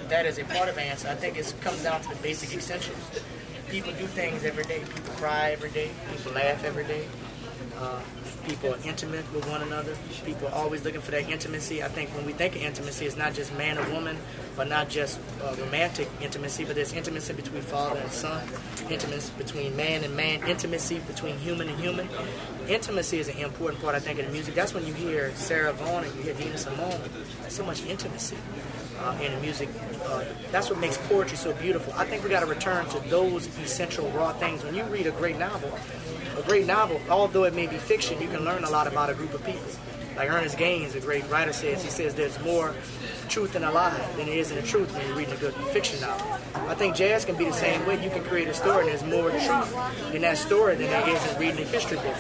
that is a part of the answer. I think it comes down to the basic essentials. People do things every day. People cry every day. People laugh every day. People are intimate with one another. People are always looking for that intimacy. I think when we think of intimacy, it's not just man or woman, or not just romantic intimacy, but there's intimacy between father and son, intimacy between man and man, intimacy between human and human. Intimacy is an important part, I think, of the music. That's when you hear Sarah Vaughan and you hear Nina Simone. There's so much intimacy in the music. That's what makes poetry so beautiful. I think we got to return to those essential raw things. When you read a great novel, although it may be fiction, you can learn a lot about a group of people. Like Ernest Gaines, a great writer, says there's more truth in a lie than there is in the truth when you're reading a good fiction novel. I think jazz can be the same way. You can create a story and there's more truth in that story than there is in reading a history book.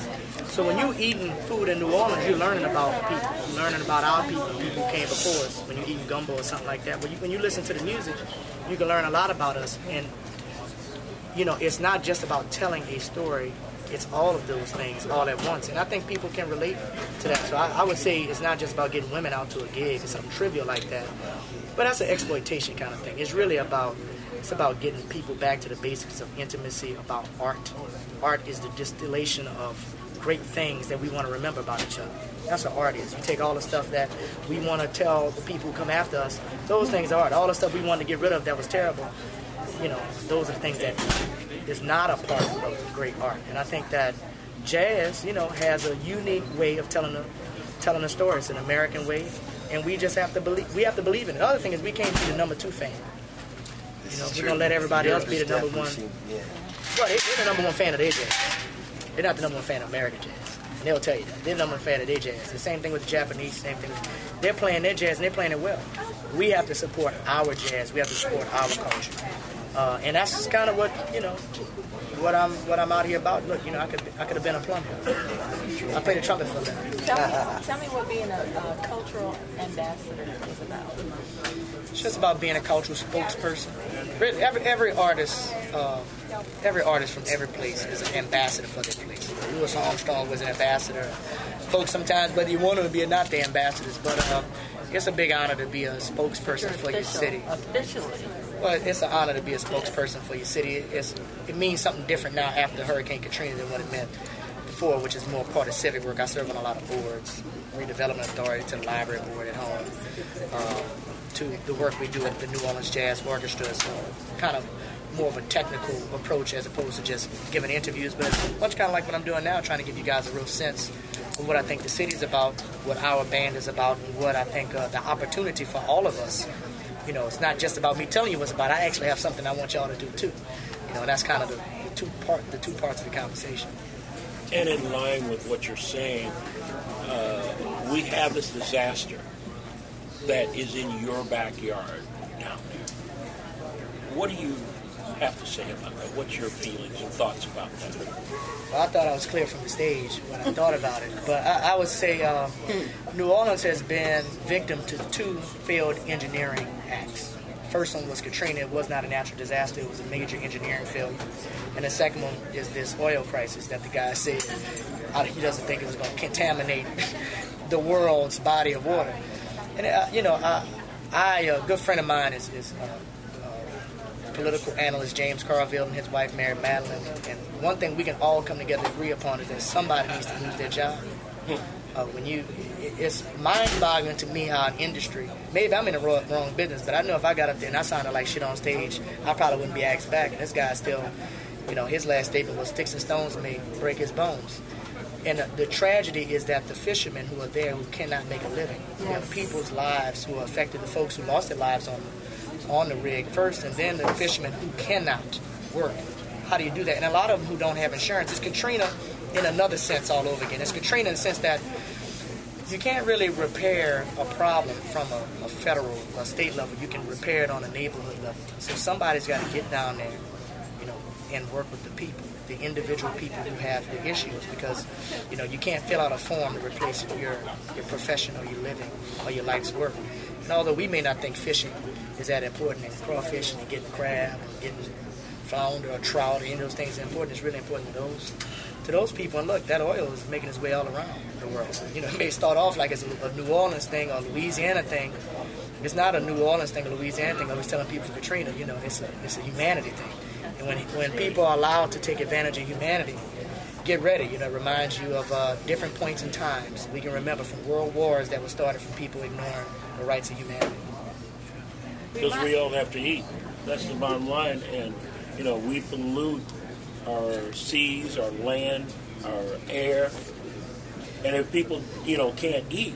So when you're eating food in New Orleans, you're learning about people. You're learning about our people who came before us. When you're eating gumbo or something like that. But when you listen to the music, you can learn a lot about us. And, it's not just about telling a story. It's all of those things all at once. And I think people can relate to that. So I would say it's not just about getting women out to a gig or something trivial like that. But that's an exploitation kind of thing. It's really about getting people back to the basics of intimacy, about art. Art is the distillation of great things that we want to remember about each other. That's what art is. You take all the stuff that we want to tell the people who come after us, those things are art. All the stuff we wanted to get rid of that was terrible, those are the things that is not a part of great art. And I think that jazz, has a unique way of telling a story. It's an American way, and we just have to believe. We have to believe in it. The other thing is we can't be the number 2 fan. We're gonna let everybody else be the number 1. Well, they're the number 1 fan of their jazz. They're not the number 1 fan of American jazz. And they'll tell you that. They're the number 1 fan of their jazz. The same thing with the Japanese, same thing. They're playing their jazz and they're playing it well. We have to support our jazz. We have to support our culture. And that's kind of what I'm out here about. Look, I could have been a plumber. I played the trumpet for them. Tell me what being a cultural ambassador is about. It's just about being a cultural spokesperson. Really, every artist from every place is an ambassador for their place. Louis Armstrong was an ambassador. Folks, sometimes whether you want them to be or not, they're ambassadors. But it's a big honor to be a spokesperson for your city. Officially. Well, it's an honor to be a spokesperson for your city. It means something different now after Hurricane Katrina than what it meant before, which is more part of civic work. I serve on a lot of boards, redevelopment authority, to the library board at home, to the work we do at the New Orleans Jazz Orchestra. So kind of more of a technical approach as opposed to just giving interviews, but it's much kind of like what I'm doing now, trying to give you guys a real sense of what I think the city is about, what our band is about, and what I think the opportunity for all of us. It's not just about me telling you what's about. I actually have something I want y'all to do too. And that's kind of the two parts of the conversation. And in line with what you're saying, we have this disaster that is in your backyard down there. What do you have to say about that? What's your feelings and thoughts about that? Well, I thought I was clear from the stage when I thought about it. But I would say New Orleans has been victim to 2 failed engineering acts. The first one was Katrina. It was not a natural disaster. It was a major engineering failure. And the second one is this oil crisis that the guy said he doesn't think it was going to contaminate the world's body of water. And, a good friend of mine is political analyst James Carville and his wife Mary Madeline, and one thing we can all come together and agree upon is that somebody needs to lose their job. It's mind-boggling to me how an industry, maybe I'm in the wrong business, but I know if I got up there and I sounded like shit on stage, I probably wouldn't be asked back. And this guy still, his last statement was sticks and stones may break his bones. And the tragedy is that the fishermen who are there who cannot make a living, people's lives who are affected, the folks who lost their lives on the rig first, and then the fishermen who cannot work. How do you do that? And a lot of them who don't have insurance. It's Katrina in another sense all over again. It's Katrina in the sense that you can't really repair a problem from a federal or state level. You can repair it on a neighborhood level. So somebody's got to get down there, and work with the people, the individual people who have the issues, because, you can't fill out a form to replace your profession or your living or your life's work. And although we may not think fishing is that important, and crawfishing and getting crab and getting flounder or trout, any of those things are important, it's really important to those people. And look, that oil is making its way all around the world. It may start off like it's a New Orleans thing or Louisiana thing, It's not a New Orleans thing, a Louisiana thing. I was telling people for Katrina, you know, it's a humanity thing. And when people are allowed to take advantage of humanity, get ready. You know, it reminds you of different points in times. We can remember from world wars that were started from people ignoring the rights of humanity. Because we all have to eat. That's the bottom line. And, you know, we pollute our seas, our land, our air. And if people, you know, can't eat,